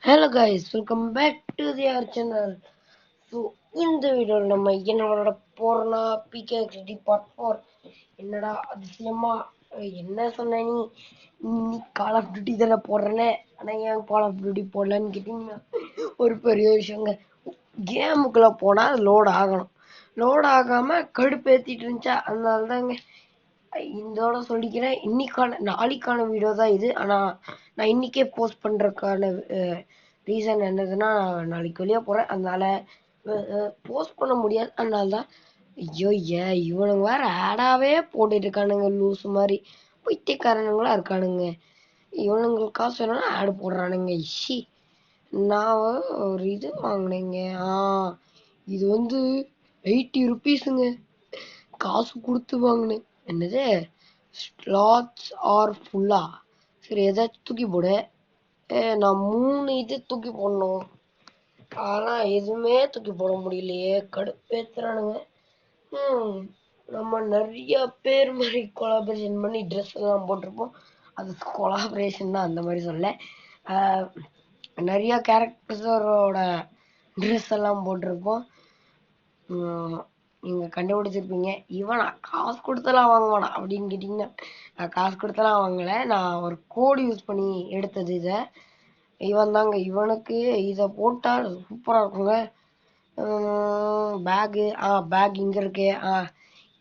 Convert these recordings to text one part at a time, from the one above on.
Hello guys, welcome back to our channel. So இந்த வீடியோல நம்ம என்னோட போறனா PKXD part 4 என்னடா அதிசயமா என்ன சொன்ன நீ கால் ஆஃப் டியூட்டி தானே போடுறேனே ஆனா ஏன் கால் ஆஃப் டியூட்டி போடலன்னு கேட்டீங்கன்னா ஒரு பெரிய விஷயங்க. கேமுக்குள்ள போனா லோட் ஆகணும், லோட் ஆகாம கடுப்பேத்திட்டு இருந்துச்சா, அதனால தாங்க இதோட சொல்லிக்கிறேன். நாளைக்கான வீடியோ தான் இது. ஆனா நான் இன்னைக்கே போஸ்ட் பண்றதுக்கான ரீசன் என்னதுன்னா, நாளைக்கு வெளியே போறேன், அதனால போஸ்ட் பண்ண முடியாது. அதனால தான். ஐயோ இவனுங்க வேற ஆடாவே போட்டுட்டு இருக்கானுங்க, லூஸ் மாதிரி பைத்தியக்காரனுங்களா இருக்கானுங்க. இவனுங்களுக்கு காசு வேணும்னா ஆடு போடுறானுங்க. இஷி நான் ஒரு இது வாங்கினேங்க. இது வந்து 80 ருபீஸுங்க, காசு கொடுத்து வாங்கினேன். என்னது, ஸ்லாட்ஸ் ஆர் ஃபுல்லா? சரி ஏதாச்சும் தூக்கி போடு. நான் 3 இது தூக்கி போடணும், ஆனா எதுவுமே தூக்கி போட முடியலையே, கடுப்பேத்துறானுங்க. நம்ம நிறைய பேர் மாதிரி கொலாபரேஷன் பண்ணி ட்ரெஸ் எல்லாம் போட்டிருப்போம். அது கொலாபரேஷன் தான், அந்த மாதிரி சொல்ல. நிறைய கேரக்டர்ஸோட ட்ரெஸ் எல்லாம் போட்டிருப்போம். நீங்க கண்டுபிடிச்சிருப்பீங்க, இவனா காசு கொடுத்தலாம் வாங்குவானா அப்படின்னு கேட்டீங்கன்னா, நான் காசு கொடுத்தலாம் வாங்கல, நான் ஒரு கோடு யூஸ் பண்ணி எடுத்தது. இவன் தாங்க. இவனுக்கு இதை போட்டா சூப்பரா இருக்குங்க. பேகு பேக் இங்க இருக்கு.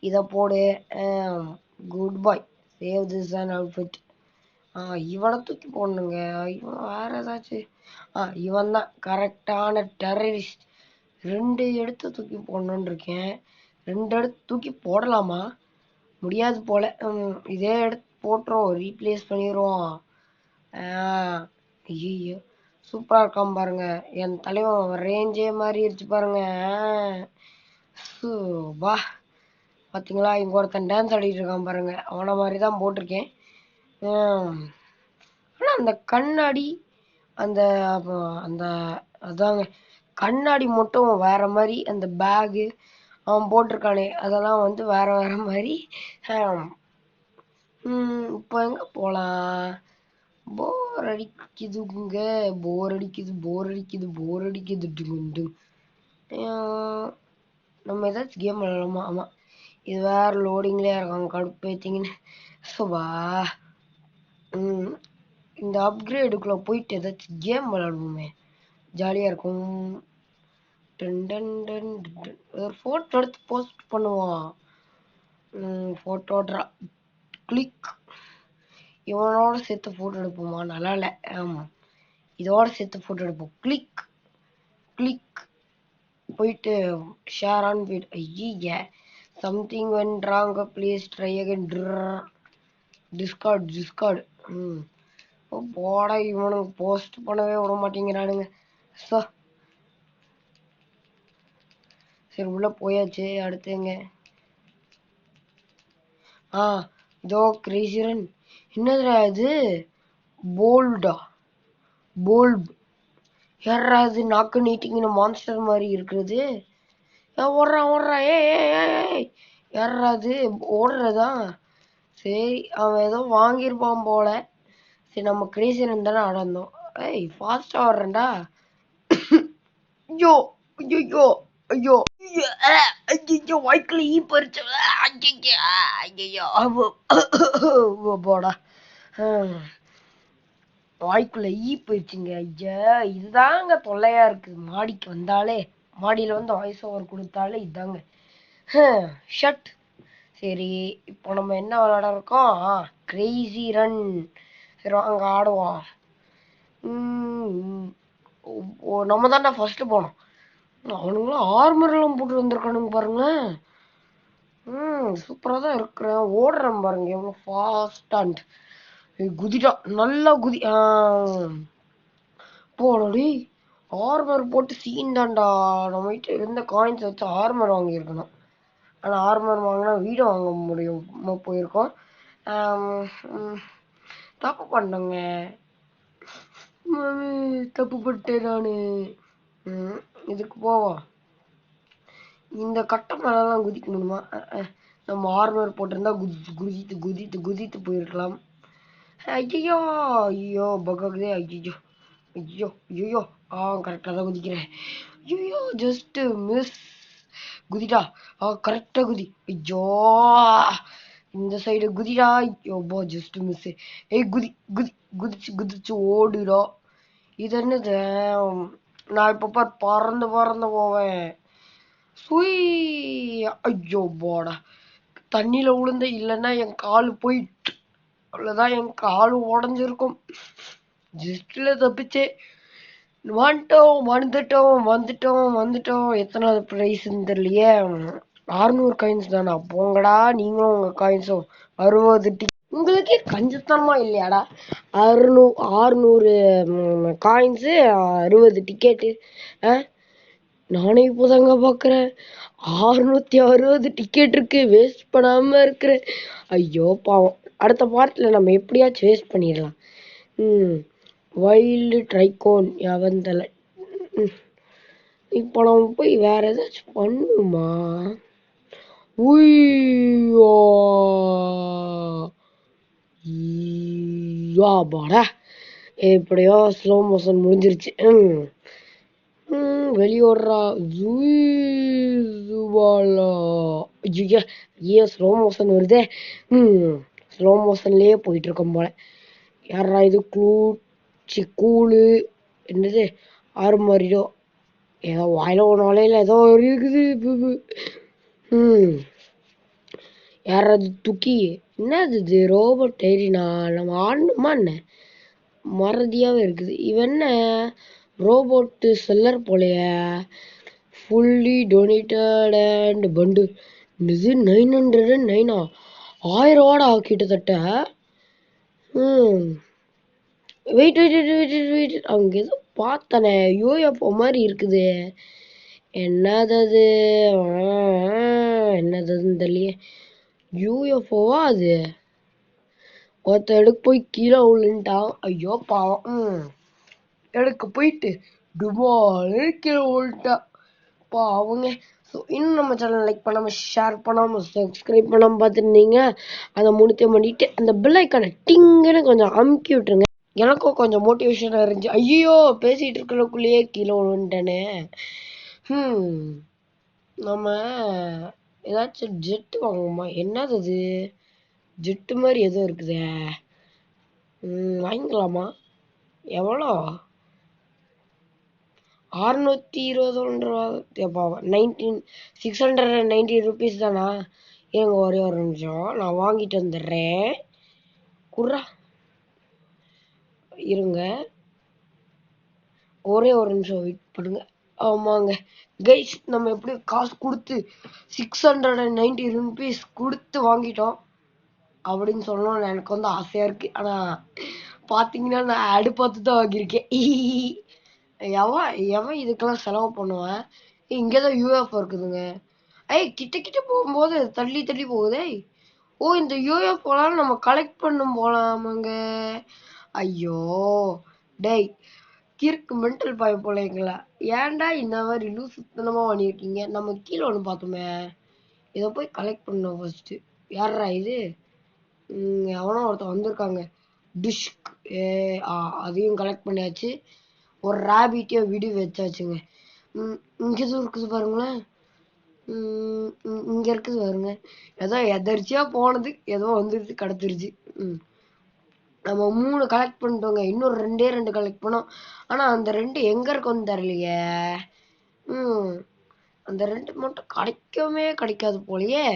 இதை போடு. Good bye, save this and outfit. இவனை தூக்கி போடணுங்க. இவன் வேற ஏதாச்சும். இவன் தான் கரெக்டான டெரரிஸ்ட். 2 எடுத்து தூக்கி போடணும்னு இருக்கேன். 2 எடுத்து தூக்கி போடலாமா? முடியாது போல. இதே எடுத்து போட்டுரும், ரீப்ளேஸ் பண்ணிடுவோம். ஐயோ சூப்பரா இருக்கான் பாருங்க, என் தலைவன் ரேஞ்சே மாதிரி இருச்சு பாருங்க. வா பாத்தீங்களா, இங்க ஒருத்தன் டான்ஸ் ஆடிட்டு இருக்கான் பாருங்க, அவன மாதிரி தான் போட்டிருக்கேன். ஆனா அந்த கண்ணாடி, அந்த அந்த அதாங்க கண்ணாடி மட்டும் வேற மாதிரி. அந்த பேகு அவன் போட்டிருக்கானே அதெல்லாம் வந்து வேற வேற மாதிரி. இப்போ எங்க போலாம்? போர் அடிக்குதுங்க, போர் அடிக்குது, போர் அடிக்குது, போர் அடிக்குது. நம்ம ஏதாச்சும் கேம் விளையாடலாமா? ஆமா, இது வேற லோடிங்லயே இருக்காங்க, கடுப்பேத்திங்கன்னு. சுபா இந்த அப்கிரேடுக்குள்ள போயிட்டு ஏதாச்சும் கேம் விளையாடுவோமே, ஜாலியா இருக்கும். ஒரு போட்டோ எடுத்து போஸ்ட் பண்ணுவான். Photo click. இவனோட சேர்த்து போட்டோ எடுப்போமா? நல்லா இல்ல. இதோட சேர்த்து போட்டோ எடுப்போம். Click click. போயிட்டு ஷேர் ஆன் ஃபீட். ஐய something went wrong, please try again. Discard. போட, இவனுக்கு போஸ்ட் பண்ணவே விட மாட்டேங்கிறானுங்க. சரி உள்ள போயாச்சு, அடுத்துங்க. இதோ கிரேசிரன். என்னதுடா இது? போல்டா? போல்ப் யாராவது நாக்கு நீட்டிங்கின மான்ஸ்டர் மாதிரி இருக்கிறது. ஓடுறான். யாராவது ஓடுறதா? சரி அவன் ஏதோ வாங்கியிருப்பான் போல. சரி நம்ம கிரேசிரன் தானே ஆடந்தோம். ஃபாஸ்டா வர்றேன்டா. ஐயோ ஐயோ ஐயோ ஐயோ வாய்க்குள்ள ஈ பறிச்ச. ஐயோ போடா, வாய்க்குள்ள ஈ போயிடுச்சுங்க. ஐயா இதுதாங்க தொல்லையா இருக்கு. மாடிக்கு வந்தாலே, மாடியில வந்து வாய்ஸ் ஓவர் கொடுத்தாலே இதாங்க ஷட். சரி இப்போ நம்ம என்ன விளையாட இருக்கோம்? Crazy run. சரி வாங்க ஆடுவோம். நம்ம தான்டா ஃபர்ஸ்ட் போனோம். அவனுங்களாம் ஆர்மர் எல்லாம் போட்டு வந்திருக்கானுங்க பாருங்க. சூப்பரா தான் இருக்கிறேன், ஓடுறேன் பாருங்க எவ்வளவு ஃபாஸ்டா. குதிடா, நல்லா குதி. போனடி, ஆர்மர் போட்டு சீன் தான்டா. நம்ம கிட்ட இருந்த காயின்ஸ் வச்சு ஆர்மர் வாங்கியிருக்கணும். ஆனா ஆர்மர் வாங்கினா வீடு வாங்க முடியும் போயிருக்கோம். தப்பு பண்ணங்க, தப்பு பண்ணிட்டேன் நானு. இதுக்கு போவோம். இந்த கட்டை மேலாம் குதிக்க முடியுமா? நம்ம ஆர்மர் போட்டிருந்தா குதித்து போயிருக்கலாம். ஐயோ பகவதே, ஐயோ ஐயோ ஐயோ கரெக்டாக தான் குதிக்கிறேன். ஐயோ ஜஸ்ட் மிஸ். குதிடா. கரெக்டாக குதி. ஐயோ இந்த சைடு குதிடா. ஐயோப்பா ஜஸ்ட் மிஸ். ஏய் குதி குதி. குதிச்சு குதிச்சு ஓடுடா. இது என்னது? நான் இப்போ பறந்து பறந்து போவேன். சுய். ஐயோ போடா. தண்ணியில விழுந்த இல்லைன்னா என் கால் போயிட்டு அவ்வளோதான், என் கால் உடஞ்சிருக்கும். ஜஸ்ட்ல தப்பிச்சே. வந்துட்டோம் வந்துட்டோம் வந்துட்டோம் வந்துட்டோம். எத்தனாவது ப்ரைஸ்ன்னு தெரியலையே. 600 காயின்ஸ் தானா? போங்கடா நீங்களும் உங்க காயின்ஸும். 60 உங்களுக்கே கஞ்சத்தனமா இல்லையாடா? 600 காயின்ஸு, 60 டிக்கெட்டு. நானே இப்போதாங்க பார்க்குறேன் 660 டிக்கெட் இருக்கு. வேஸ்ட் பண்ணாம இருக்கிறேன். ஐயோ பாவம். அடுத்த பார்ட்டில் நம்ம எப்படியாச்சும் வேஸ்ட் பண்ணிடலாம். வைல்டு ட்ரைகோன் எவந்தலை. இப்போ நம்ம போய் வேற ஏதாச்சும் பண்ணுமா? பாடா. எப்படியோ ஸ்லோ மோஷன் முடிஞ்சிருச்சு. வெளியோடுறா. ஏன் ஸ்லோ மோஷன் வருதே? ஸ்லோ மோஷன்லயே போயிட்டு இருக்கோம் போல. யாரா இது? கூழு என்னது? ஆறுமாறிடோ. ஏதோ வாயில ஒன்றாலையில் ஏதோ இருக்குது. யாராவது துக்கி. என்னது இது? ரோபோட் டெய்ரினா நம்ம ஆடணுமா என்ன? மறதியாவே இருக்குது. இவன் என்ன ரோபோட்டு செல்லர் போலைய. Fully donated and fund. இது 909. 1000 கிட்டத்தட்ட. Wait wait wait wait wait. அவங்க ஏதோ பார்த்தனே யூஎஃப்ஓ மாதிரி இருக்குது. என்னது அது? என்னதுன்னு தெரியலையே. யூஎஃப்ஓவா அது? ஒருத்த எடுக்க போய் கீழே விழுந்துட்டான். ஐயோ பாவம். எடுக்க போயிட்டு டுபாலு கீழே விழுந்துட்டா பாவங்க. ஸோ இன்னும் நம்ம சேனல் லைக் பண்ணாமல் ஷேர் பண்ணாமல் சப்ஸ்கிரைப் பண்ணாமல் பார்த்துருந்தீங்க. அதை பண்ணிட்டு அந்த பெல் ஐக்கானை டிங்குன்னு கொஞ்சம் அமுக்கி விட்டுருங்க. எனக்கும் கொஞ்சம் மோட்டிவேஷனாக இருந்துச்சு. ஐயோ பேசிகிட்டு இருக்கிறக்குள்ளேயே கீழே விழுந்துட்டேனே. நம்ம ஏதாச்சும் ஜெட்டு வாங்குவோமா? என்னது அது? ஜெட்டு மாதிரி எதுவும் இருக்குதே. வாங்கிக்கலாமா? எவ்வளோ? 620 690 ருபீஸ் தானா? இருங்க ஒரே ஒரு நிமிஷம், நான் வாங்கிட்டு வந்துடுறேன். குர்ரா இருங்க ஒரே ஒரு நிமிஷம் வெயிட் பண்ணுங்க. ஆமாங்க கைஸ், நம்ம எப்படி காசு கொடுத்து 690 ருபீஸ் கொடுத்து வாங்கிட்டோம் அப்படின்னு சொல்லணும்னு எனக்கு வந்து ஆசையா இருக்கு. ஆனா பாத்தீங்கன்னா நான் ஆடு பார்த்து தான் வாங்கியிருக்கேன். எவன் இதுக்கெல்லாம் செலவு பண்ணுவேன்? இங்கேதான் யூஎஃப்ஓ இருக்குதுங்க. கிட்ட கிட்ட போகும்போது தள்ளி தள்ளி போகுதே. இந்த யூஎஃப்ஓலாம் நம்ம கலெக்ட் பண்ணும் போலாமாங்க? ஐயோ டேய், கிறுக்கு மென்டல் பாய போலங்களா? ஏன்டா இந்த மாதிரி லூசுத்தனமா பண்ணியிருக்கீங்க? நம்ம கீழே ஒன்று பார்த்தோமே, இதை போய் கலெக்ட் பண்ணோம் ஃபர்ஸ்ட். யாரா இது? எவனோ ஒருத்தன் வந்திருக்காங்க. டிஷ்க். அதையும் கலெக்ட் பண்ணியாச்சு. ஒரு ரேபிட்டையும் விடு வச்சாச்சுங்க. இங்க எதுவும் இருக்குது பாருங்களேன். இங்க இருக்குது பாருங்க. ஏதோ எதர்ச்சியா போனது ஏதோ வந்துருச்சு கிடச்சிருச்சு. நம்ம 3 கலெக்ட் பண்ணிட்டோங்க. இன்னும் 2 கலெக்ட் பண்ணோம். ஆனா அந்த 2 எங்க இருக்குன்னு தெரியலையே. அந்த 2 மட்டும் கிடைக்காது போலயே.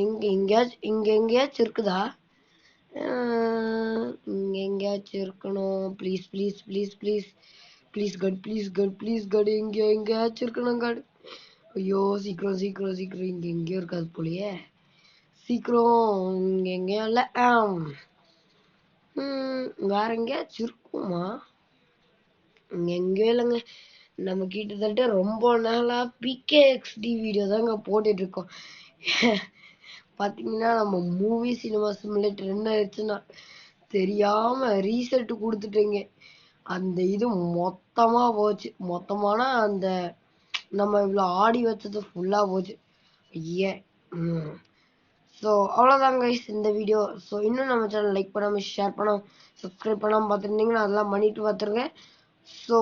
இங்க எங்கேயாச்சும் இருக்குதா? இங்க எங்கேயாச்சும் இருக்கணும். Please please please please please cut please cut please cut. எங்கேயாச்சும் இருக்கணும் கட். ஐயோ சீக்கிரம் சீக்கிரம் சீக்கிரம். இங்க எங்கேயும் இருக்காது போலயே. சீக்கிரம். இங்க எங்கேயும் இல்லை. வேற எங்கேயாச்சும் இருக்குமா? இங்க எங்கேயும் இல்லைங்க. நம்ம கிட்டத்தட்ட ரொம்ப நாளா பிகேஎக்ஸ்டி வீடியோ தாங்க போட்டுட்டு இருக்கோம். பாத்தீங்கன்னா நம்ம மூவி சினிமா சிமுலேட்டர் என்ன ஆயிடுச்சுன்னா தெரியாம ரீசெட் கொடுத்துட்டேங்க. அந்த இது மொத்தமா போச்சு. மொத்தமான அந்த நம்ம இவ்வளோ ஆடி வச்சது ஃபுல்லா போச்சு. ஐயே ஸோ அவ்வளோதான் கைஸ் இந்த வீடியோ. ஸோ இன்னும் நம்ம சேனல் லைக் பண்ணாமல் ஷேர் பண்ணாமல் சப்ஸ்கிரைப் பண்ணாமல் பார்த்துருந்தீங்கன்னா அதெல்லாம் பண்ணிட்டு பார்த்துருங்க. ஸோ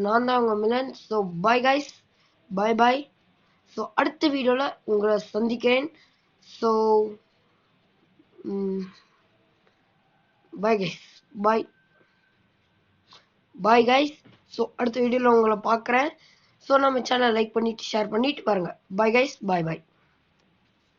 நான் தான் உங்கள் மிலன். ஸோ பாய் கைஸ், பாய் பாய். ஸோ அடுத்த வீடியோவில் உங்களை சந்திக்கிறேன். ஸோ பாய் கைஸ், பாய் பாய் கைஸ். ஸோ அடுத்த வீடியோவில் உங்களை பார்க்குறேன். ஸோ நம்ம சேனலை லைக் பண்ணிவிட்டு ஷேர் பண்ணிவிட்டு பாருங்கள். பாய் கைஸ், பாய் பாய்.